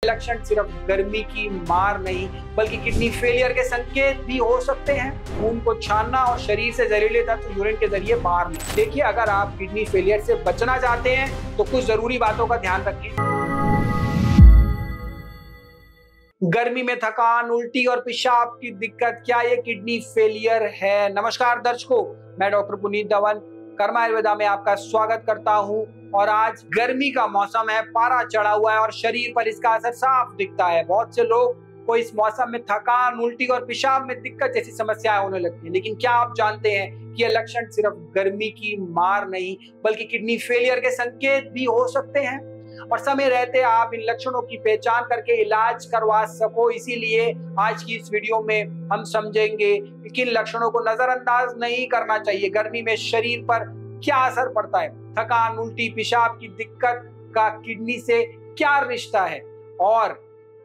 लक्षण सिर्फ गर्मी की मार नहीं बल्कि किडनी फेलियर के संकेत भी हो सकते हैं। खून को छानना और शरीर से जहरीले तत्व यूरिन के जरिए बाहर निकलना। देखिए, अगर आप किडनी फेलियर से बचना चाहते हैं तो कुछ जरूरी बातों का ध्यान रखें। गर्मी में थकान, उल्टी और पेशाब की दिक्कत, क्या ये किडनी फेलियर है? नमस्कार दर्शकों, मैं डॉक्टर पुनीत धवन कर्मा आयुर्वेदा में आपका स्वागत करता हूं। और आज गर्मी का मौसम है, पारा चढ़ा हुआ है और शरीर पर इसका असर साफ दिखता है। बहुत से लोग को इस मौसम में थकान, उल्टी और पेशाब में दिक्कत जैसी समस्याएं होने लगती हैं। लेकिन क्या आप जानते हैं कि ये लक्षण सिर्फ गर्मी की मार नहीं बल्कि किडनी फेलियर के संकेत भी हो सकते हैं? और समय रहते आप इन लक्षणों की पहचान करके इलाज करवा सको। इसीलिए आज की इस वीडियो में हम समझेंगे कि किन लक्षणों को नजरअंदाज नहीं करना चाहिए। गर्मी में शरीर पर क्या असर पड़ता है, थकान, उल्टी, पेशाब की दिक्कत का किडनी से क्या रिश्ता है और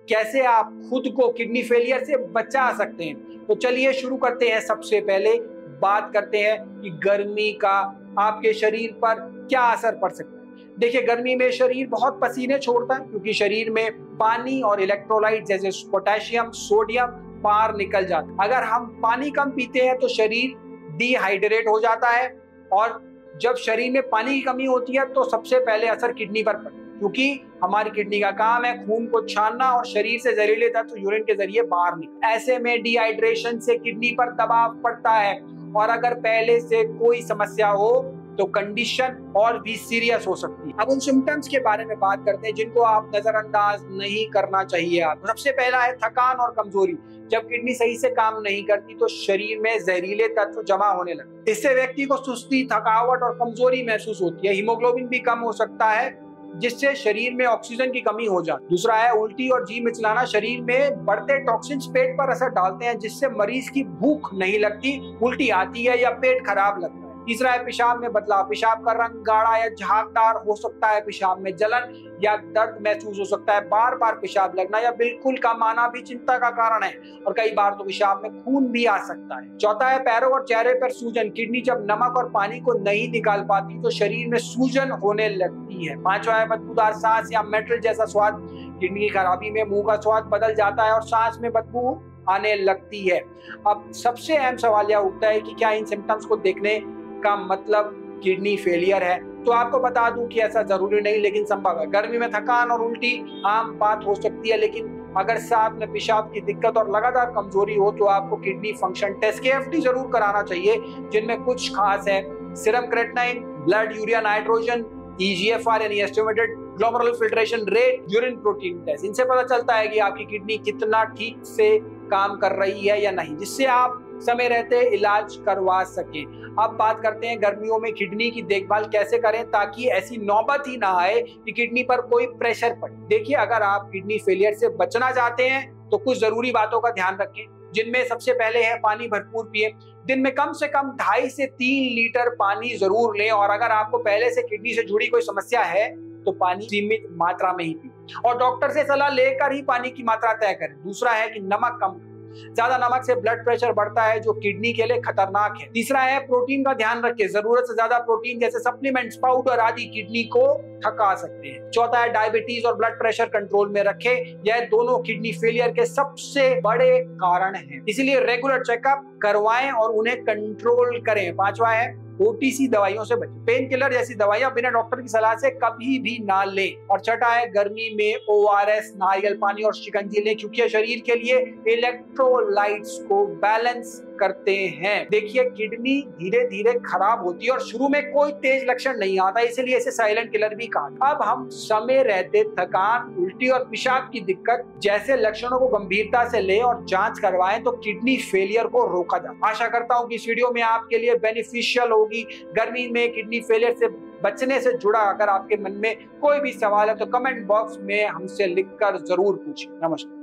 कैसे आप खुद को किडनी फेलियर से बचा सकते हैं। तो चलिए शुरू करते हैं। सबसे पहले बात करते हैं कि गर्मी का आपके शरीर पर क्या असर पड़ सकता है। देखिए, गर्मी में शरीर बहुत पसीने छोड़ता है क्योंकि शरीर में पानी और इलेक्ट्रोलाइट जैसे पोटेशियम, सोडियम बाहर निकल जाता है। अगर हम पानी कम पीते हैं तो शरीर डिहाइड्रेट हो जाता है और जब शरीर में पानी की कमी होती है तो सबसे पहले असर किडनी पर पड़ता है, क्योंकि हमारी किडनी का काम है खून को छानना और शरीर से जहरीले तत्व यूरिन के जरिए बाहर निकलना। ऐसे में डिहाइड्रेशन से किडनी पर दबाव पड़ता है और अगर पहले से कोई समस्या हो तो कंडीशन और भी सीरियस हो सकती है। अब उन सिम्टम्स के बारे में बात करते हैं जिनको आप नजरअंदाज नहीं करना चाहिए। आप सबसे पहला है थकान और कमजोरी। जब किडनी सही से काम नहीं करती तो शरीर में जहरीले तत्व जमा होने लगते। इससे व्यक्ति को सुस्ती, थकावट और कमजोरी महसूस होती है। हीमोग्लोबिन भी कम हो सकता है जिससे शरीर में ऑक्सीजन की कमी हो जाती है। दूसरा है उल्टी और जी मिचलाना। शरीर में बढ़ते टॉक्सिन्स पेट पर असर डालते हैं जिससे मरीज की भूख नहीं लगती, उल्टी आती है या पेट खराब लगता है। तीसरा है पेशाब में बदलाव। पेशाब का रंग गाढ़ा या झागदार हो सकता है। पेशाब में जलन या दर्द महसूस हो सकता है। बार बार पेशाब लगना या बिल्कुल कम आना भी चिंता का कारण है और कई बार तो पेशाब में खून भी आ सकता है। चौथा है पैरों और चेहरे पर सूजन। किडनी जब नमक और पानी को नहीं निकाल पाती तो शरीर में सूजन होने लगती है। पांचवा है बदबूदार सांस या मेटल जैसा स्वाद। किडनी की खराबी में मुंह का स्वाद बदल जाता है और सांस में बदबू आने लगती है। अब सबसे अहम सवाल यह उठता है कि क्या इन सिम्टम्स को देखने का मतलब किडनी फेलियर है? तो आपको बता दूं कि ऐसा जरूरी नहीं लेकिन संभव है। गर्मी में थकान और उल्टी आम बात हो सकती है, लेकिन अगर साथ में पेशाब की दिक्कत और लगातार कमजोरी हो तो आपको किडनी फंक्शन टेस्ट KFT जरूर कराना चाहिए, जिनमें कुछ खास है। Serum creatinine, blood urea nitrogen, EGFR यानी estimated glomerular filtration rate, urine protein test. इनसे पता चलता है कि आपकी किडनी कितना ठीक से काम कर रही है या नहीं, जिससे आप समय रहते इलाज करवा सकें। अब बात करते हैं गर्मियों में किडनी की देखभाल कैसे करें ताकि ऐसी नौबत ही ना आए कि किडनी पर कोई प्रेशर पड़े। देखिए, अगर आप किडनी फेलियर से बचना चाहते हैं तो कुछ जरूरी बातों का ध्यान रखें, जिनमें सबसे पहले है पानी भरपूर पिए। दिन में कम से कम 2.5 से 3 लीटर पानी जरूर लें और अगर आपको पहले से किडनी से जुड़ी कोई समस्या है तो पानी सीमित मात्रा में ही पिए और डॉक्टर से सलाह लेकर ही पानी की मात्रा तय करें। दूसरा है कि नमक कम। ज्यादा नमक से ब्लड प्रेशर बढ़ता है जो किडनी के लिए खतरनाक है। तीसरा है प्रोटीन का ध्यान रखें। जरूरत से ज्यादा प्रोटीन जैसे सप्लीमेंट्स, पाउडर आदि किडनी को थका सकते हैं। चौथा है डायबिटीज और ब्लड प्रेशर कंट्रोल में रखें। यह दोनों किडनी फेलियर के सबसे बड़े कारण हैं, इसलिए रेगुलर चेकअप करवाएं और उन्हें कंट्रोल करें। पांचवा है OTC दवाइयों से बचें। पेन किलर जैसी दवाइयां बिना डॉक्टर की सलाह से कभी भी ना लें। और छठा है गर्मी में ORS, नारियल पानी और शिकंजी लें क्योंकि ये शरीर के लिए इलेक्ट्रोलाइट्स को बैलेंस करते हैं। देखिए, किडनी धीरे धीरे खराब होती है और शुरू में कोई तेज लक्षण नहीं आता, इसलिए इसे साइलेंट किलर भी कहा। अब हम समय रहते थकान, उल्टी और पेशाब की दिक्कत जैसे लक्षणों को गंभीरता से लें और जांच करवाएं तो किडनी फेलियर को रोका जा। आशा करता हूं कि इस वीडियो में आपके लिए बेनिफिशियल होगी। गर्मी में किडनी फेलियर से बचने से जुड़ा अगर आपके मन में कोई भी सवाल है तो कमेंट बॉक्स में हमसे लिखकर जरूर पूछें। नमस्कार।